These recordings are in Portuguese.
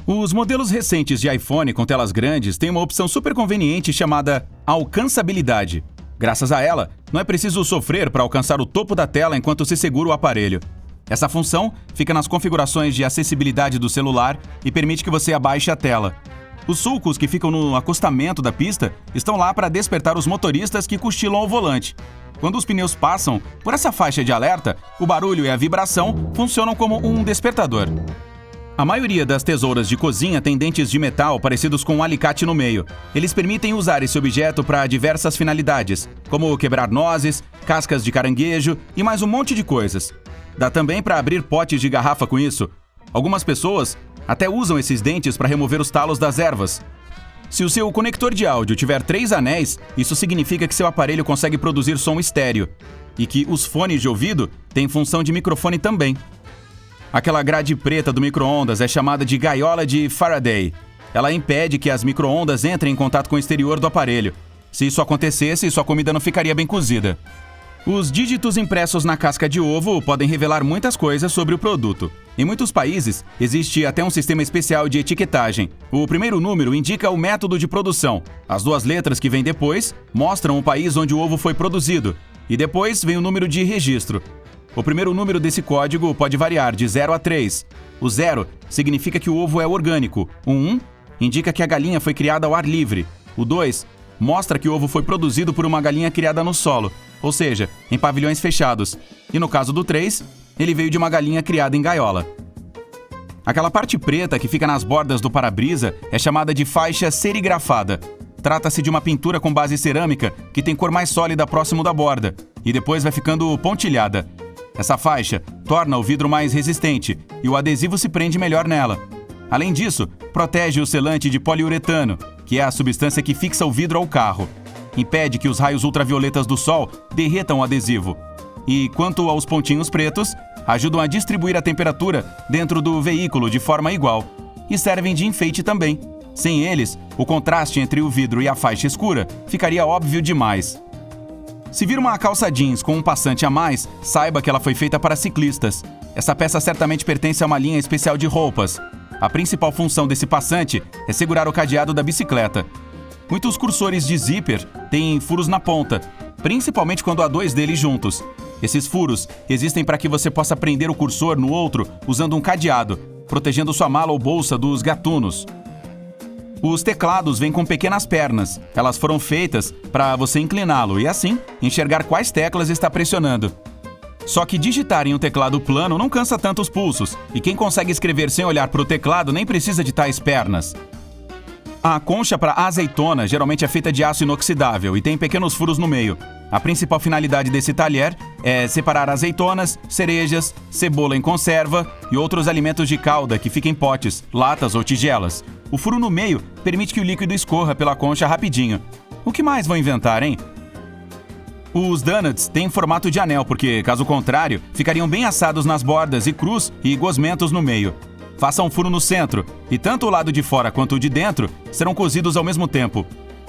Os modelos recentes de iPhone com telas grandes têm uma opção super conveniente chamada alcançabilidade. Graças a ela, não é preciso sofrer para alcançar o topo da tela enquanto se segura o aparelho. Essa função fica nas configurações de acessibilidade do celular e permite que você abaixe a tela. Os sulcos que ficam no acostamento da pista estão lá para despertar os motoristas que cochilam ao volante. Quando os pneus passam por essa faixa de alerta, o barulho e a vibração funcionam como um despertador. A maioria das tesouras de cozinha tem dentes de metal parecidos com um alicate no meio. Eles permitem usar esse objeto para diversas finalidades, como quebrar nozes, cascas de caranguejo e mais um monte de coisas. Dá também para abrir potes de garrafa com isso. Algumas pessoas até usam esses dentes para remover os talos das ervas. Se o seu conector de áudio tiver 3 anéis, isso significa que seu aparelho consegue produzir som estéreo e que os fones de ouvido têm função de microfone também. Aquela grade preta do micro-ondas é chamada de gaiola de Faraday. Ela impede que as micro-ondas entrem em contato com o exterior do aparelho. Se isso acontecesse, sua comida não ficaria bem cozida. Os dígitos impressos na casca de ovo podem revelar muitas coisas sobre o produto. Em muitos países, existe até um sistema especial de etiquetagem. O primeiro número indica o método de produção. As 2 letras que vêm depois mostram o país onde o ovo foi produzido. E depois vem o número de registro. O primeiro número desse código pode variar de 0 a 3. O 0 significa que o ovo é orgânico. O 1 indica que a galinha foi criada ao ar livre. O 2 mostra que o ovo foi produzido por uma galinha criada no solo, ou seja, em pavilhões fechados. E no caso do 3, ele veio de uma galinha criada em gaiola. Aquela parte preta que fica nas bordas do para-brisa é chamada de faixa serigrafada. Trata-se de uma pintura com base cerâmica que tem cor mais sólida próximo da borda e depois vai ficando pontilhada. Essa faixa torna o vidro mais resistente e o adesivo se prende melhor nela. Além disso, protege o selante de poliuretano, que é a substância que fixa o vidro ao carro. Impede que os raios ultravioletas do sol derretam o adesivo. E quanto aos pontinhos pretos, ajudam a distribuir a temperatura dentro do veículo de forma igual. E servem de enfeite também. Sem eles, o contraste entre o vidro e a faixa escura ficaria óbvio demais. Se vir uma calça jeans com um passante a mais, saiba que ela foi feita para ciclistas. Essa peça certamente pertence a uma linha especial de roupas. A principal função desse passante é segurar o cadeado da bicicleta. Muitos cursores de zíper têm furos na ponta, principalmente quando há 2 deles juntos. Esses furos existem para que você possa prender o cursor no outro usando um cadeado, protegendo sua mala ou bolsa dos gatunos. Os teclados vêm com pequenas pernas. Elas foram feitas para você incliná-lo e, assim, enxergar quais teclas está pressionando. Só que digitar em um teclado plano não cansa tanto os pulsos, e quem consegue escrever sem olhar para o teclado nem precisa de tais pernas. A concha para azeitona geralmente é feita de aço inoxidável e tem pequenos furos no meio. A principal finalidade desse talher é separar azeitonas, cerejas, cebola em conserva e outros alimentos de calda que ficam em potes, latas ou tigelas. O furo no meio permite que o líquido escorra pela concha rapidinho. O que mais vão inventar, hein? Os donuts têm formato de anel porque, caso contrário, ficariam bem assados nas bordas e crus e gosmentos no meio. Faça um furo no centro e tanto o lado de fora quanto o de dentro serão cozidos ao mesmo tempo.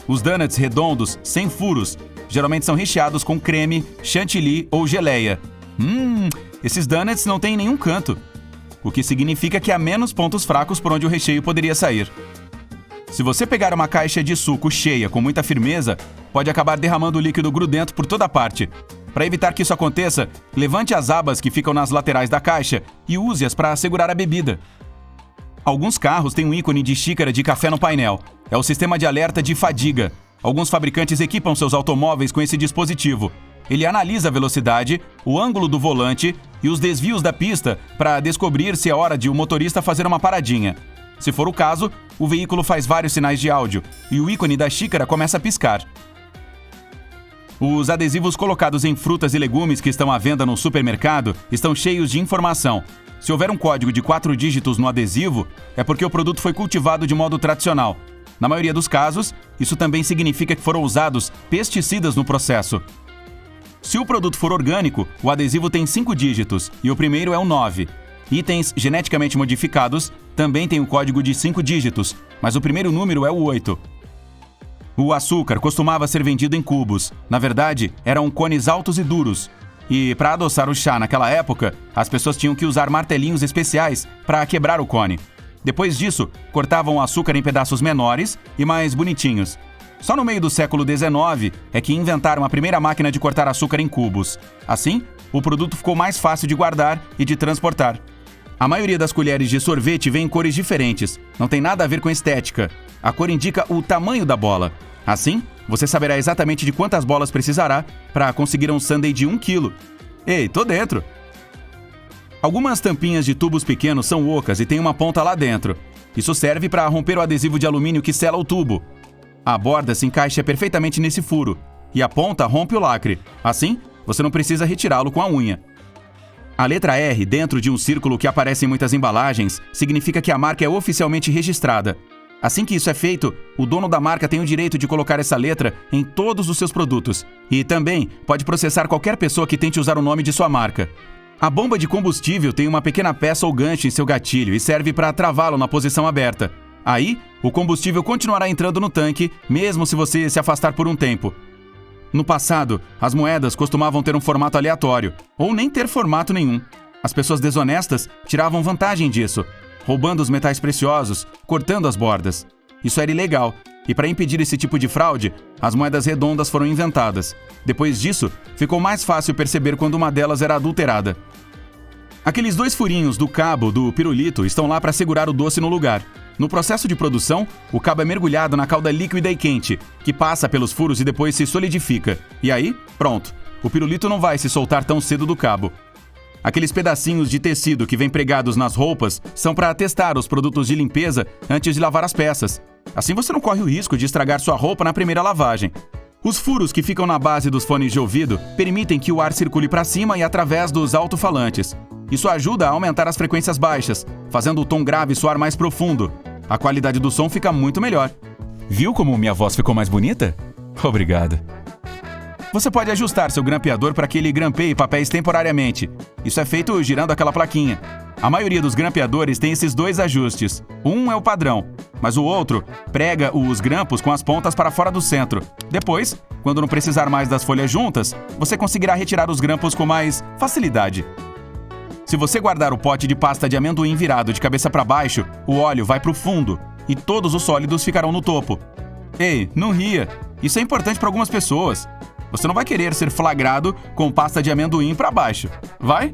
Os donuts redondos, sem furos, geralmente são recheados com creme, chantilly ou geleia. Esses donuts não têm nenhum canto, o que significa que há menos pontos fracos por onde o recheio poderia sair. Se você pegar uma caixa de suco cheia com muita firmeza, pode acabar derramando o líquido grudento por toda parte. Para evitar que isso aconteça, levante as abas que ficam nas laterais da caixa e use-as para segurar a bebida. Alguns carros têm um ícone de xícara de café no painel. É o sistema de alerta de fadiga. Alguns fabricantes equipam seus automóveis com esse dispositivo. Ele analisa a velocidade, o ângulo do volante e os desvios da pista para descobrir se é hora de o motorista fazer uma paradinha. Se for o caso, o veículo faz vários sinais de áudio e o ícone da xícara começa a piscar. Os adesivos colocados em frutas e legumes que estão à venda no supermercado estão cheios de informação. Se houver um código de 4 dígitos no adesivo, é porque o produto foi cultivado de modo tradicional. Na maioria dos casos, isso também significa que foram usados pesticidas no processo. Se o produto for orgânico, o adesivo tem 5 dígitos e o primeiro é o 9. Itens geneticamente modificados também têm o código de 5 dígitos, mas o primeiro número é o 8. O açúcar costumava ser vendido em cubos. Na verdade, eram cones altos e duros. E para adoçar o chá naquela época, as pessoas tinham que usar martelinhos especiais para quebrar o cone. Depois disso, cortavam o açúcar em pedaços menores e mais bonitinhos. Só no meio do século XIX é que inventaram a primeira máquina de cortar açúcar em cubos. Assim, o produto ficou mais fácil de guardar e de transportar. A maioria das colheres de sorvete vem em cores diferentes. Não tem nada a ver com estética. A cor indica o tamanho da bola. Assim, você saberá exatamente de quantas bolas precisará para conseguir um sundae de 1 quilo. Ei, tô dentro! Algumas tampinhas de tubos pequenos são ocas e tem uma ponta lá dentro. Isso serve para romper o adesivo de alumínio que sela o tubo. A borda se encaixa perfeitamente nesse furo e a ponta rompe o lacre. Assim, você não precisa retirá-lo com a unha. A letra R dentro de um círculo que aparece em muitas embalagens significa que a marca é oficialmente registrada. Assim que isso é feito, o dono da marca tem o direito de colocar essa letra em todos os seus produtos e também pode processar qualquer pessoa que tente usar o nome de sua marca. A bomba de combustível tem uma pequena peça ou gancho em seu gatilho e serve para travá-lo na posição aberta. Aí, o combustível continuará entrando no tanque, mesmo se você se afastar por um tempo. No passado, as moedas costumavam ter um formato aleatório, ou nem ter formato nenhum. As pessoas desonestas tiravam vantagem disso, roubando os metais preciosos, cortando as bordas. Isso era ilegal, e para impedir esse tipo de fraude, as moedas redondas foram inventadas. Depois disso, ficou mais fácil perceber quando uma delas era adulterada. Aqueles 2 furinhos do cabo do pirulito estão lá para segurar o doce no lugar. No processo de produção, o cabo é mergulhado na calda líquida e quente, que passa pelos furos e depois se solidifica. E aí, pronto, o pirulito não vai se soltar tão cedo do cabo. Aqueles pedacinhos de tecido que vêm pregados nas roupas são para testar os produtos de limpeza antes de lavar as peças. Assim você não corre o risco de estragar sua roupa na primeira lavagem. Os furos que ficam na base dos fones de ouvido permitem que o ar circule para cima e através dos alto-falantes. Isso ajuda a aumentar as frequências baixas, fazendo o tom grave soar mais profundo. A qualidade do som fica muito melhor. Viu como minha voz ficou mais bonita? Obrigado. Você pode ajustar seu grampeador para que ele grampeie papéis temporariamente. Isso é feito girando aquela plaquinha. A maioria dos grampeadores tem esses 2 ajustes. Um é o padrão, mas o outro prega os grampos com as pontas para fora do centro. Depois, quando não precisar mais das folhas juntas, você conseguirá retirar os grampos com mais facilidade. Se você guardar o pote de pasta de amendoim virado de cabeça para baixo, o óleo vai para o fundo e todos os sólidos ficarão no topo. Ei, não ria. Isso é importante para algumas pessoas. Você não vai querer ser flagrado com pasta de amendoim para baixo, vai?